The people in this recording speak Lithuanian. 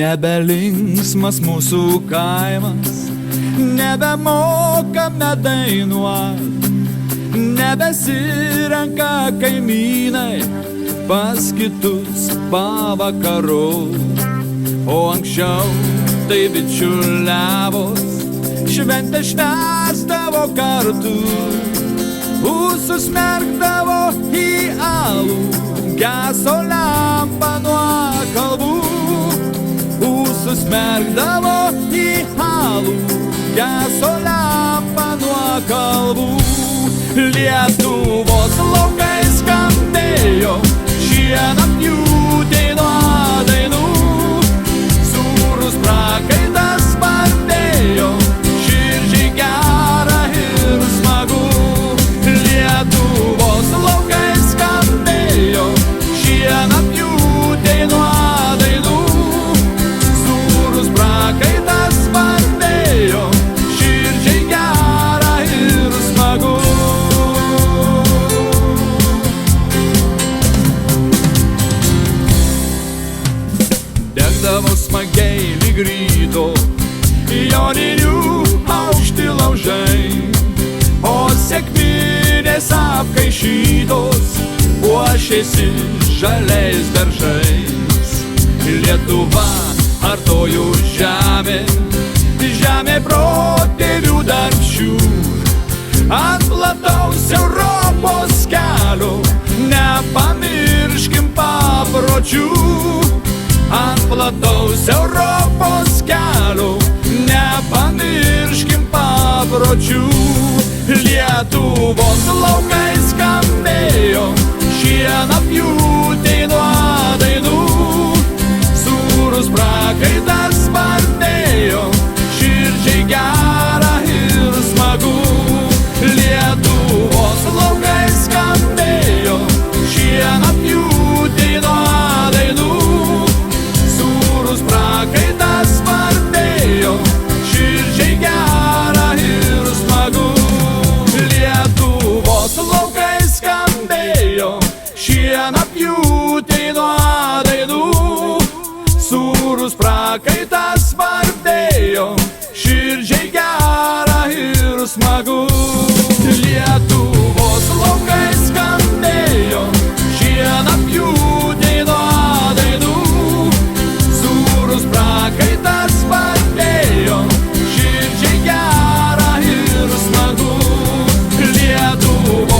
Nebelinksmas mūsų kaimas, nebemokame dainuot, nebesirenka kaimynai pas kitus pavakarų. O anksčiau tai bičiuliavos, šventę švęsdavo kartu, užsismerkdavo į alų, geso lempa nuo kalbų. Užsismerkdavo į alų, geso lempa nuo kalbų. Lietuvos laukai skambėjo šienapjūtė nuo dainų, sūrus prakaitas spardėjo, širdžiai gera ir smagu. Lietuvos laukai skambėjo šienapjūtė nuo dainų, sūrus prakaitas spardėjo, širdžiai gera ir smagu. Degdavo smagiai lyg ryto joninių aukšti laužai, o sekminės apkaišytos puošėsi žaliais beržais. Lietuva artojų žemė, žemė protėvių darbščių, ant plataus Europos kelio nepamirškim papročių. Ant plataus Europos kelio nepamirškim papročių. Lietuvos